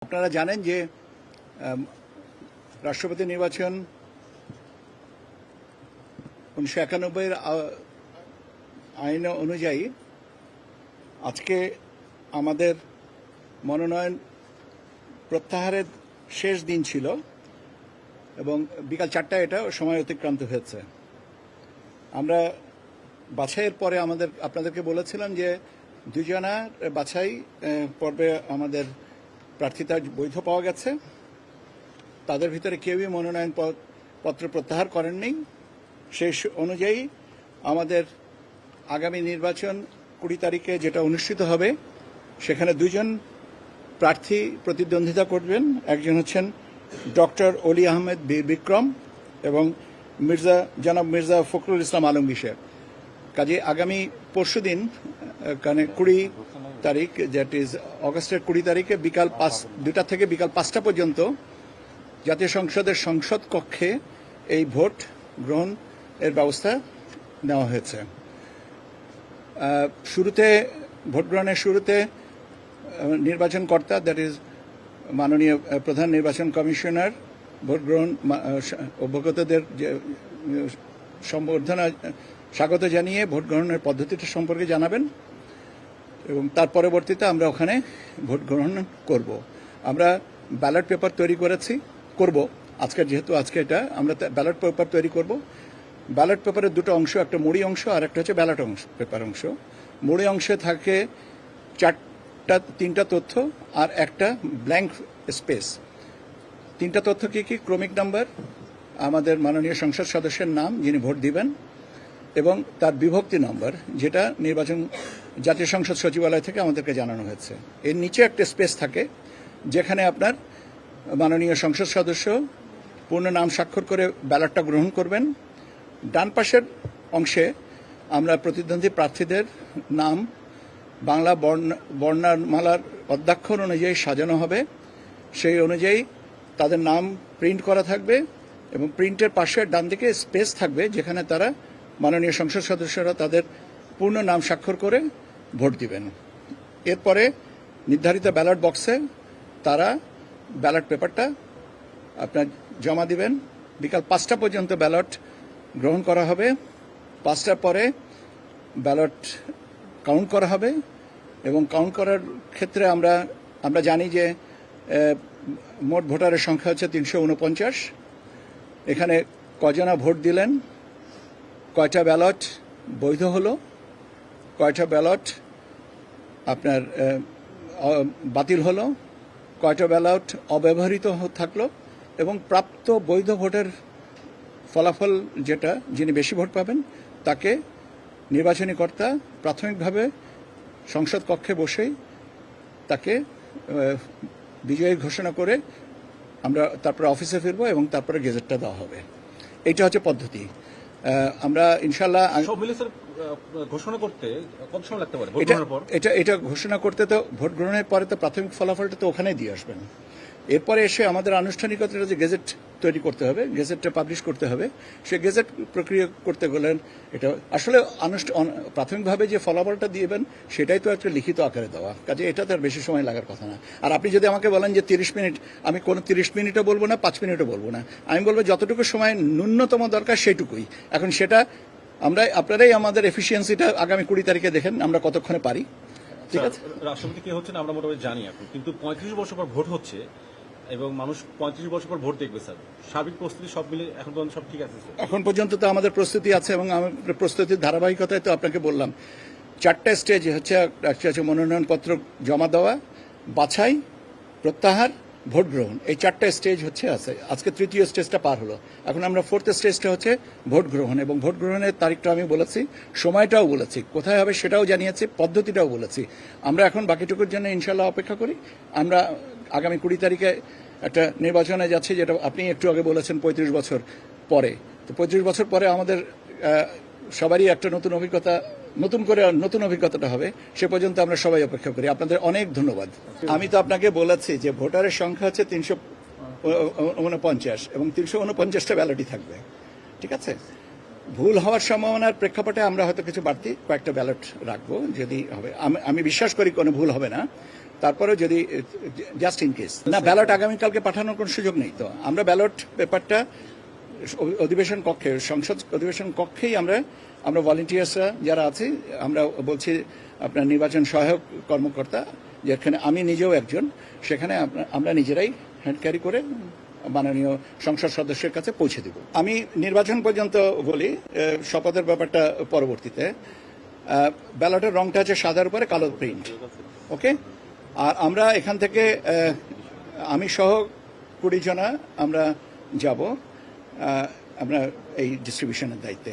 আপনারা জানেন যে রাষ্ট্রপতি নির্বাচন 1991 আইন অনুযায়ী আজকে আমাদের মনোনয়ন প্রত্যাহারের শেষ দিন ছিল এবং বিকাল 4টায় এটা সময় অতিক্রান্ত হয়েছে। আমরা বাছাইয়ের পরে আপনাদেরকে বলেছিলাম যে দুজনার বাছাই পর্বে আমাদের প্রার্থিতা বৈধ পাওয়া গেছে। তাদের ভিতরে কেউই মনোনয়ন পত্র প্রত্যাহার করেননি। সেই অনুযায়ী আমাদের আগামী নির্বাচন 20 তারিখে যেটা অনুষ্ঠিত হবে সেখানে দুজন প্রার্থী প্রতিদ্বন্দ্বিতা করবেন। একজন হচ্ছেন ডক্টর অলি আহমেদ বীর বিক্রম এবং জনাব মির্জা ফখরুল ইসলাম আলমগীর সাহেব। কাজে আগামী পরশুদিন 20 তারিখ দ্যাট ইজ অগস্টের 20 তারিখে বিকাল 2টা থেকে বিকাল 5টা পর্যন্ত জাতীয় সংসদের সংসদ কক্ষে এই ভোট গ্রহণ এর ব্যবস্থা নেওয়া হয়েছে। শুরুতে ভোট গ্রহণের শুরুতে নির্বাচন কর্তা দ্যাট ইজ মাননীয় প্রধান নির্বাচন কমিশনার ভোট গ্রহণ অভ্যাগতদের সম্বর্ধনা স্বাগত জানিয়ে ভোট গ্রহণের পদ্ধতিটা সম্পর্কে জানাবেন এবং তার পরবর্তীতে আমরা ওখানে ভোট গ্রহণ করব। আমরা ব্যালট পেপার তৈরি করব যেহেতু আজকে এটা আমরা ব্যালট পেপার তৈরি করব। ব্যালট পেপারের দুটো অংশ, একটা মুড়ি অংশ আর একটা হচ্ছে ব্যালট পেপার অংশ। মুড়ি অংশে থাকে 3টা তথ্য আর একটা ব্ল্যাঙ্ক স্পেস। 3টা তথ্য কি ক্রমিক নাম্বার, আমাদের মাননীয় সংসদ সদস্যের নাম যিনি ভোট দিবেন এবং তার বিভক্তি নম্বর যেটা জাতীয় সংসদ সচিবালয় থেকে আমাদেরকে জানানো হয়েছে। এর নিচে একটা স্পেস থাকে যেখানে আপনার মাননীয় সংসদ সদস্য পূর্ণ নাম স্বাক্ষর করে ব্যালটটা গ্রহণ করবেন। ডান পাশের অংশে আমরা প্রতিদ্বন্দ্বী প্রার্থীদের নাম বাংলা বর্ণমালার অদ্যাক্ষর অনুযায়ী সাজানো হবে। সেই অনুযায়ী তাদের নাম প্রিন্ট করা থাকবে এবং প্রিন্টের পাশের ডান দিকে স্পেস থাকবে যেখানে তারা মাননীয় সংসদ সদস্যরা তাদের পূর্ণ নাম স্বাক্ষর করে ভোট দিবেন। এরপরে নির্ধারিত ব্যালট বক্সে তারা ব্যালট পেপারটা আপনার জমা দিবেন। বিকাল 5টা পর্যন্ত ব্যালট গ্রহণ করা হবে। 5টার পরে ব্যালট কাউন্ট করা হবে এবং কাউন্ট করার ক্ষেত্রে আমরা জানি যে মোট ভোটারের সংখ্যা হচ্ছে 349। এখানে কজনা ভোট দিলেন, কয়টা ব্যালট বৈধ হলো, কয়টা ব্যালট আপনার বাতিল হলো, কয়টা ব্যালট অব্যবহৃত থাকলো এবং প্রাপ্ত বৈধ ভোটের ফলাফল যেটা যিনি বেশি ভোট পাবেন তাকে নির্বাচনী কর্তা প্রাথমিকভাবে সংসদ কক্ষে বসেই তাকে বিজয়ী ঘোষণা করে আমরা তারপরে অফিসে ফিরবো এবং তারপরে গেজেটটা দেওয়া হবে। এইটা হচ্ছে পদ্ধতি। আমরা ইনশাল্লাহ ঘোষণা করতে কত সময় লাগতে পারে? এটা ঘোষণা করতে তো ভোট গ্রহণের পরে তো প্রাথমিক ফলাফলটা তো ওখানেই দিয়ে আসবেন। এরপরে এসে আমাদের আনুষ্ঠানিকতাটা যে গেজেট তৈরি করতে হবে, গেজেটটা পাবলিশ করতে হবে, সে গেজেট প্রক্রিয়া করতে গেলেন এটা আসলে প্রাথমিকভাবে যে ফলাফলটা দিবেন সেটাই তো একটা লিখিত আকারে দেওয়া, কাজে এটা তো আর বেশি সময় লাগার কথা না। আর আপনি যদি আমাকে বলেন যে 30 মিনিট, আমি কোনো 30 মিনিটও বলবো না, 5 মিনিটও বলবো না, আমি বলবো যতটুকু সময় ন্যূনতম দরকার সেটুকুই। এখন সেটা আপনারাই আমাদের এফিসিয়েন্সিটা আগামী 20 তারিখে দেখেন আমরা কতক্ষণে পারি। ঠিক আছে, রাষ্ট্রপতি কে হচ্ছেন আমরা মোটামুটি জানি এখন, কিন্তু 35 বছর পর ভোট হচ্ছে এবং মানুষ 35 বছর পর ভোট দেখবে স্যার। সার্বিক প্রস্তুতি সব মিলে এখন পর্যন্ত সব ঠিক আছে? এখন পর্যন্ত তো আমাদের প্রস্তুতি আছে এবং আমাদের প্রস্তুতির ধারাবাহিকতায় তো আপনাকে বললাম 4টা স্টেজ হচ্ছে মনোনয়নপত্র জমা দেওয়া, বাছাই, প্রত্যাহার, ভোট গ্রহণ। এই 4টা স্টেজ আছে। আজকে 3য় স্টেজটা পার হলো। এখন আমরা 4th স্টেজটা হচ্ছে ভোট গ্রহণ এবং ভোট গ্রহণের তারিখটা আমি বলেছি, সময়টাও বলেছি, কোথায় হবে সেটাও জানিয়েছি, পদ্ধতিটাও বলেছি। আমরা এখন বাকিটুকুর জন্য ইনশাল্লাহ অপেক্ষা করি। আমরা আগামী 20 তারিখে একটা নির্বাচনে যাচ্ছি যেটা আপনি একটু আগে বলেছেন 35 বছর পরে। তো 35 বছর পরে আমাদের সবারই একটা নতুন অভিজ্ঞতাটা হবে। সে পর্যন্ত আমরা সবাই অপেক্ষা করি। আপনাদের অনেক ধন্যবাদ। আমি তো আপনাকে বলেছি যে ভোটারের সংখ্যা হচ্ছে 349 এবং 349টা ব্যালটই থাকবে। ঠিক আছে, ভুল হওয়ার সম্ভাবনার প্রেক্ষাপটে আমরা হয়তো কিছু বাড়তি কয়েকটা ব্যালট রাখবো যদি হবে। আমি বিশ্বাস করি কোনো ভুল হবে না। তারপরে যদি জাস্ট ইন কেস না ব্যালট আগামীকালকে পাঠানোর কোনো সুযোগ নেই, তো আমরা ব্যালট পেপারটা অধিবেশন কক্ষে, সংসদ অধিবেশন কক্ষেই আমরা ভলেন্টিয়ার্সরা যারা আছি, আমরা বলছি আপনার নির্বাচন সহায়ক কর্মকর্তা, যেখানে আমি নিজেও একজন, সেখানে আমরা নিজেরাই হ্যান্ড ক্যারি করে মাননীয় সংসদ সদস্যের কাছে পৌঁছে দেব। আমি নির্বাচন পর্যন্ত বলি, শপথের ব্যাপারটা পরবর্তীতে। ব্যালটের রংটা আছে সাদার উপরে কালো প্রিন্ট, ওকে। আর আমরা এখান থেকে আমি সহ 20 জনা আমরা যাব, আমরা এই ডিস্ট্রিবিউশনের দায়িত্বে।